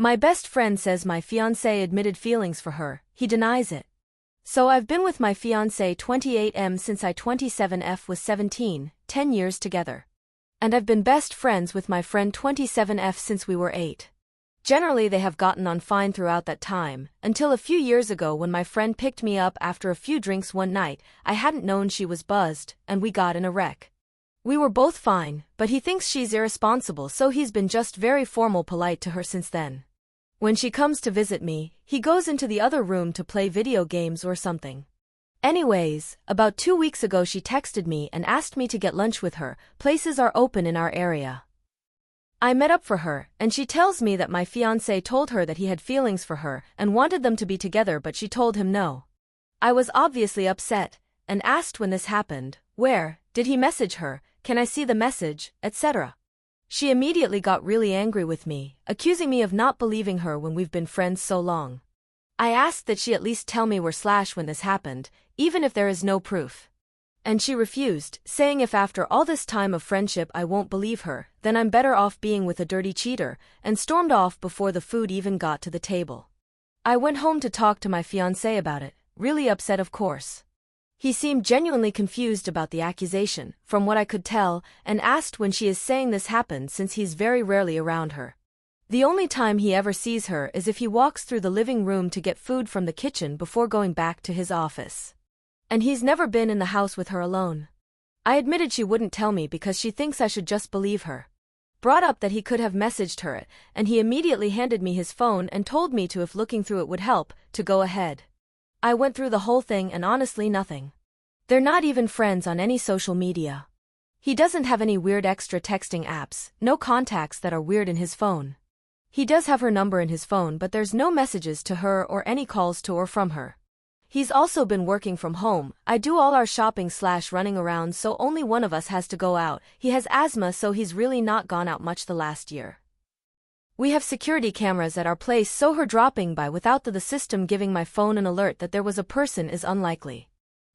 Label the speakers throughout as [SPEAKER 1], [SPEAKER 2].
[SPEAKER 1] My best friend says my fiancé admitted feelings for her, he denies it. So I've been with my fiancé 28M since I 27F was 17, 10 years together. And I've been best friends with my friend 27F since we were 8. Generally they have gotten on fine throughout that time, until a few years ago when my friend picked me up after a few drinks one night. I hadn't known she was buzzed, and we got in a wreck. We were both fine, but he thinks she's irresponsible, so he's been just very formal polite to her since then. When she comes to visit me, he goes into the other room to play video games or something. Anyways, about 2 weeks ago she texted me and asked me to get lunch with her. Places are open in our area. I met up for her, and she tells me that my fiancé told her that he had feelings for her and wanted them to be together, but she told him no. I was obviously upset, and asked when this happened, where, did he message her, can I see the message, etc. She immediately got really angry with me, accusing me of not believing her when we've been friends so long. I asked that she at least tell me when this happened, even if there is no proof. And she refused, saying if after all this time of friendship I won't believe her, then I'm better off being with a dirty cheater, and stormed off before the food even got to the table. I went home to talk to my fiancé about it, really upset of course. He seemed genuinely confused about the accusation, from what I could tell, and asked when she is saying this happened since he's very rarely around her. The only time he ever sees her is if he walks through the living room to get food from the kitchen before going back to his office. And he's never been in the house with her alone. I admitted she wouldn't tell me because she thinks I should just believe her. Brought up that he could have messaged her, and he immediately handed me his phone and told me to, if looking through it would help, to go ahead. I went through the whole thing and honestly nothing. They're not even friends on any social media. He doesn't have any weird extra texting apps, no contacts that are weird in his phone. He does have her number in his phone, but there's no messages to her or any calls to or from her. He's also been working from home. I do all our shopping/running around, so only one of us has to go out. He has asthma, so he's really not gone out much the last year. We have security cameras at our place, so her dropping by without the system giving my phone an alert that there was a person is unlikely.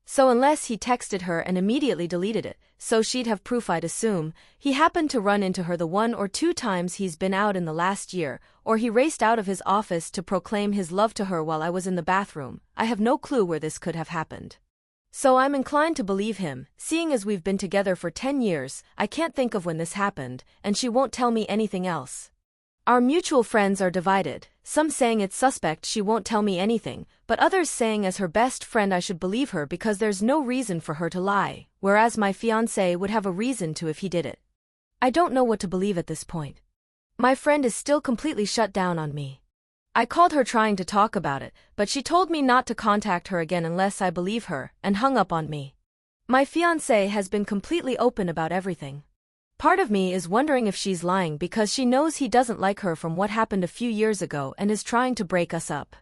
[SPEAKER 1] So unless he texted her and immediately deleted it, so she'd have proof, I'd assume, he happened to run into her the 1 or 2 times he's been out in the last year, or he raced out of his office to proclaim his love to her while I was in the bathroom. I have no clue where this could have happened. So I'm inclined to believe him, seeing as we've been together for 10 years, I can't think of when this happened, and she won't tell me anything else. Our mutual friends are divided, some saying it's suspect she won't tell me anything, but others saying as her best friend I should believe her because there's no reason for her to lie, whereas my fiancé would have a reason to if he did it. I don't know what to believe at this point. My friend is still completely shut down on me. I called her trying to talk about it, but she told me not to contact her again unless I believe her, and hung up on me. My fiancé has been completely open about everything. Part of me is wondering if she's lying because she knows he doesn't like her from what happened a few years ago and is trying to break us up.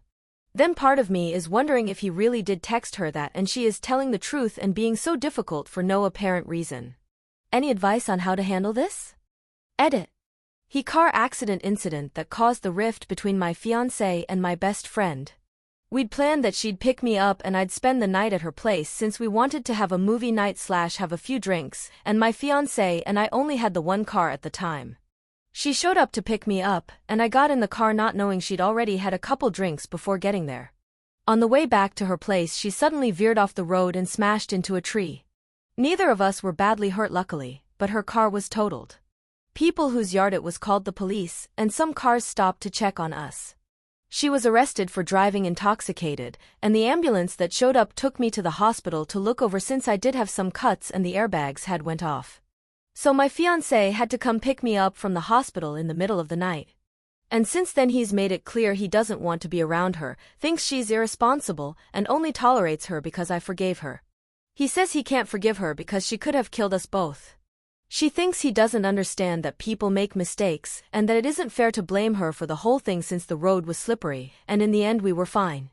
[SPEAKER 1] Then part of me is wondering if he really did text her that and she is telling the truth and being so difficult for no apparent reason. Any advice on how to handle this? Edit. He car accident incident that caused the rift between my fiancé and my best friend. We'd planned that she'd pick me up and I'd spend the night at her place since we wanted to have a movie night/have a few drinks, and my fiancé and I only had the one car at the time. She showed up to pick me up, and I got in the car not knowing she'd already had a couple drinks before getting there. On the way back to her place she suddenly veered off the road and smashed into a tree. Neither of us were badly hurt luckily, but her car was totaled. People whose yard it was called the police, and some cars stopped to check on us. She was arrested for driving intoxicated, and the ambulance that showed up took me to the hospital to look over since I did have some cuts and the airbags had went off. So my fiancé had to come pick me up from the hospital in the middle of the night. And since then he's made it clear he doesn't want to be around her, thinks she's irresponsible, and only tolerates her because I forgave her. He says he can't forgive her because she could have killed us both. She thinks he doesn't understand that people make mistakes and that it isn't fair to blame her for the whole thing since the road was slippery, and in the end we were fine.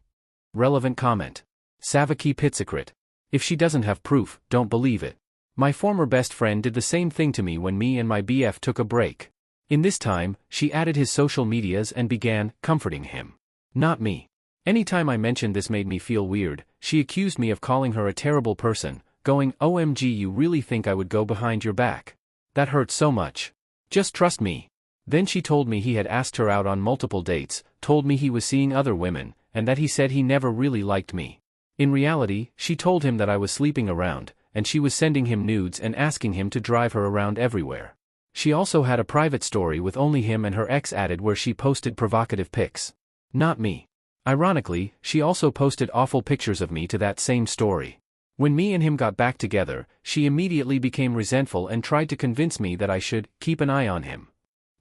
[SPEAKER 2] Relevant comment. Savaki Pitsakrit. If she doesn't have proof, don't believe it. My former best friend did the same thing to me when me and my BF took a break. In this time, she added his social medias and began comforting him. Not me. Anytime I mentioned this made me feel weird, she accused me of calling her a terrible person, going, "OMG, you really think I would go behind your back? That hurts so much. Just trust me." Then she told me he had asked her out on multiple dates, told me he was seeing other women, and that he said he never really liked me. In reality, she told him that I was sleeping around, and she was sending him nudes and asking him to drive her around everywhere. She also had a private story with only him and her ex added where she posted provocative pics. Not me. Ironically, she also posted awful pictures of me to that same story. When me and him got back together, she immediately became resentful and tried to convince me that I should keep an eye on him.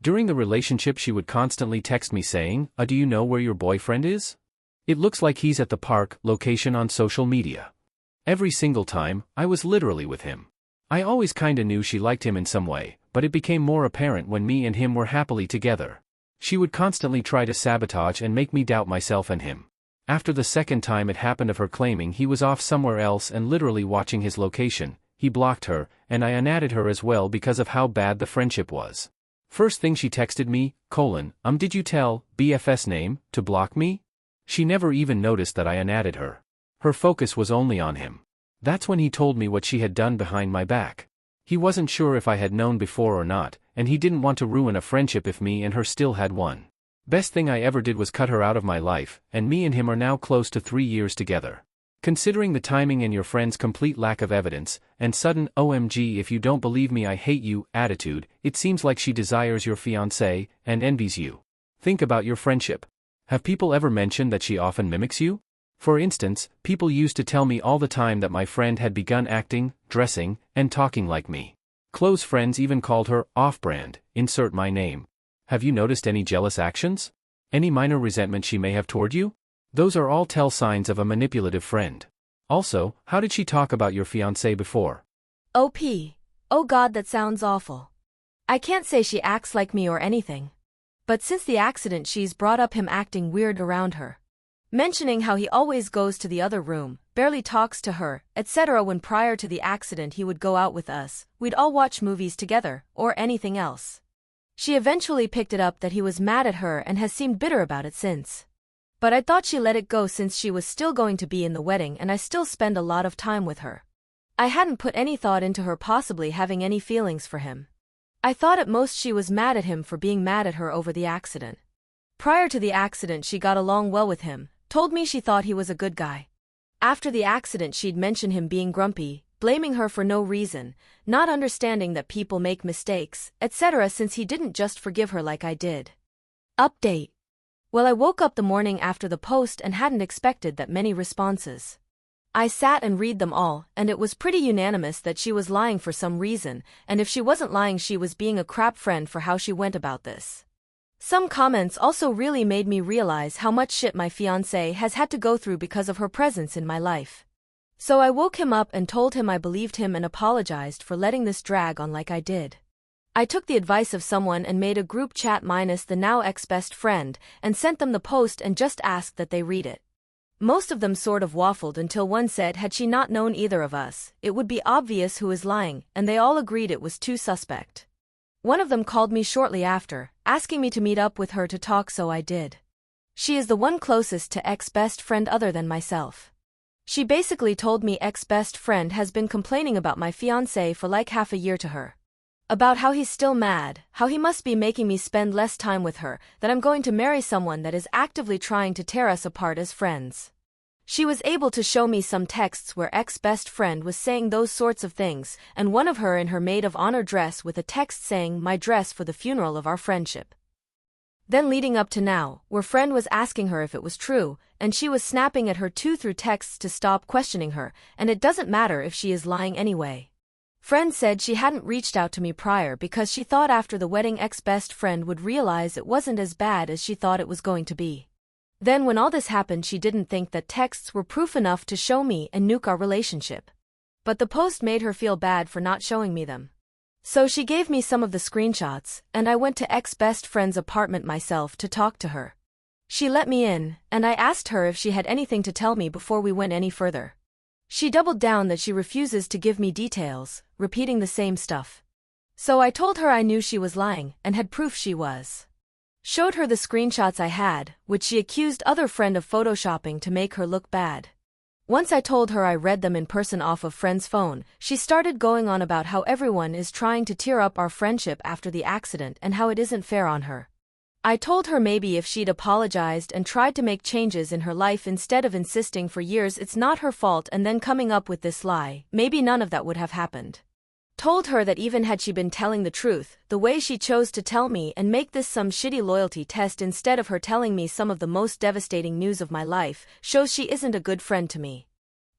[SPEAKER 2] During the relationship she would constantly text me saying, do you know where your boyfriend is? It looks like he's at the park, location on social media. Every single time, I was literally with him. I always kinda knew she liked him in some way, but it became more apparent when me and him were happily together. She would constantly try to sabotage and make me doubt myself and him. After the second time it happened of her claiming he was off somewhere else and literally watching his location, he blocked her, and I unadded her as well because of how bad the friendship was. First thing she texted me, did you tell BFS name to block me? She never even noticed that I unadded her. Her focus was only on him. That's when he told me what she had done behind my back. He wasn't sure if I had known before or not, and he didn't want to ruin a friendship if me and her still had one. Best thing I ever did was cut her out of my life, and me and him are now close to 3 years together. Considering the timing and your friend's complete lack of evidence, and sudden OMG if you don't believe me I hate you attitude, it seems like she desires your fiancé, and envies you. Think about your friendship. Have people ever mentioned that she often mimics you? For instance, people used to tell me all the time that my friend had begun acting, dressing, and talking like me. Close friends even called her off-brand, insert my name. Have you noticed any jealous actions? Any minor resentment she may have toward you? Those are all tell signs of a manipulative friend. Also, how did she talk about your fiancé before?
[SPEAKER 1] OP. Oh God, that sounds awful. I can't say she acts like me or anything. But since the accident she's brought up him acting weird around her. Mentioning how he always goes to the other room, barely talks to her, etc. When prior to the accident he would go out with us, we'd all watch movies together, or anything else. She eventually picked it up that he was mad at her and has seemed bitter about it since. But I thought she let it go since she was still going to be in the wedding and I still spend a lot of time with her. I hadn't put any thought into her possibly having any feelings for him. I thought at most she was mad at him for being mad at her over the accident. Prior to the accident she got along well with him, told me she thought he was a good guy. After the accident she'd mention him being grumpy, blaming her for no reason, not understanding that people make mistakes, etc. since he didn't just forgive her like I did. Update. Well, I woke up the morning after the post and hadn't expected that many responses. I sat and read them all, and it was pretty unanimous that she was lying for some reason, and if she wasn't lying she was being a crap friend for how she went about this. Some comments also really made me realize how much shit my fiancé has had to go through because of her presence in my life. So I woke him up and told him I believed him and apologized for letting this drag on like I did. I took the advice of someone and made a group chat minus the now ex-best friend and sent them the post and just asked that they read it. Most of them sort of waffled until one said had she not known either of us, it would be obvious who is lying, and they all agreed it was too suspect. One of them called me shortly after, asking me to meet up with her to talk, so I did. She is the one closest to ex-best friend other than myself. She basically told me ex-best friend has been complaining about my fiancé for like half a year to her. About how he's still mad, how he must be making me spend less time with her, that I'm going to marry someone that is actively trying to tear us apart as friends. She was able to show me some texts where ex-best friend was saying those sorts of things, and one of her in her maid of honor dress with a text saying my dress for the funeral of our friendship. Then leading up to now, where friend was asking her if it was true, and she was snapping at her too through texts to stop questioning her, and it doesn't matter if she is lying anyway. Friend said she hadn't reached out to me prior because she thought after the wedding ex-best friend would realize it wasn't as bad as she thought it was going to be. Then when all this happened she didn't think that texts were proof enough to show me and nuke our relationship. But the post made her feel bad for not showing me them. So she gave me some of the screenshots, and I went to ex-best friend's apartment myself to talk to her. She let me in, and I asked her if she had anything to tell me before we went any further. She doubled down that she refuses to give me details, repeating the same stuff. So I told her I knew she was lying, and had proof she was. Showed her the screenshots I had, which she accused other friend of photoshopping to make her look bad. Once I told her I read them in person off of friend's phone, she started going on about how everyone is trying to tear up our friendship after the accident and how it isn't fair on her. I told her maybe if she'd apologized and tried to make changes in her life instead of insisting for years it's not her fault and then coming up with this lie, maybe none of that would have happened. Told her that even had she been telling the truth, the way she chose to tell me and make this some shitty loyalty test instead of her telling me some of the most devastating news of my life, shows she isn't a good friend to me.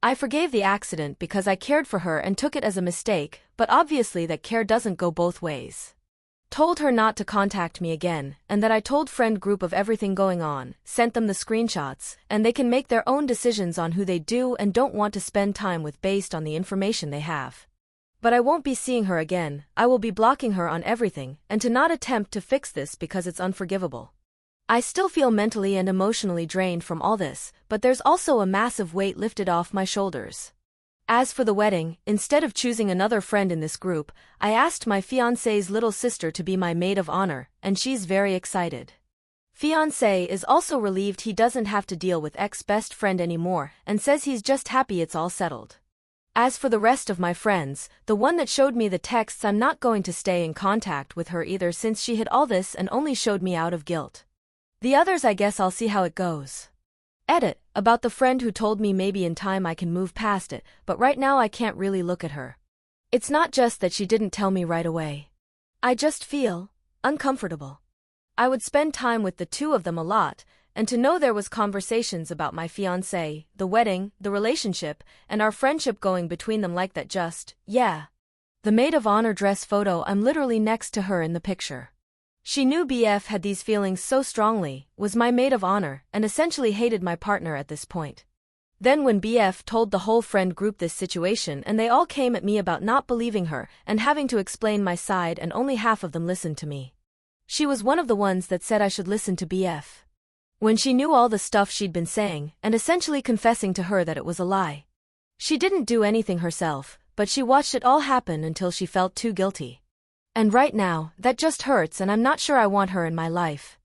[SPEAKER 1] I forgave the accident because I cared for her and took it as a mistake, but obviously that care doesn't go both ways. Told her not to contact me again, and that I told friend group of everything going on, sent them the screenshots, and they can make their own decisions on who they do and don't want to spend time with based on the information they have. But I won't be seeing her again, I will be blocking her on everything, and to not attempt to fix this because it's unforgivable. I still feel mentally and emotionally drained from all this, but there's also a massive weight lifted off my shoulders. As for the wedding, instead of choosing another friend in this group, I asked my fiancé's little sister to be my maid of honor, and she's very excited. Fiancé is also relieved he doesn't have to deal with ex-best friend anymore, and says he's just happy it's all settled. As for the rest of my friends, the one that showed me the texts, I'm not going to stay in contact with her either since she hid all this and only showed me out of guilt. The others I guess I'll see how it goes. Edit, about the friend who told me maybe in time I can move past it, but right now I can't really look at her. It's not just that she didn't tell me right away. I just feel uncomfortable. I would spend time with the two of them a lot, and to know there was conversations about my fiancé, the wedding, the relationship, and our friendship going between them like that just, yeah. The maid of honor dress photo, I'm literally next to her in the picture. She knew BF had these feelings so strongly, was my maid of honor, and essentially hated my partner at this point. Then when BF told the whole friend group this situation and they all came at me about not believing her and having to explain my side and only half of them listened to me. She was one of the ones that said I should listen to BF. When she knew all the stuff she'd been saying and essentially confessing to her that it was a lie. She didn't do anything herself, but she watched it all happen until she felt too guilty. And right now, that just hurts and I'm not sure I want her in my life.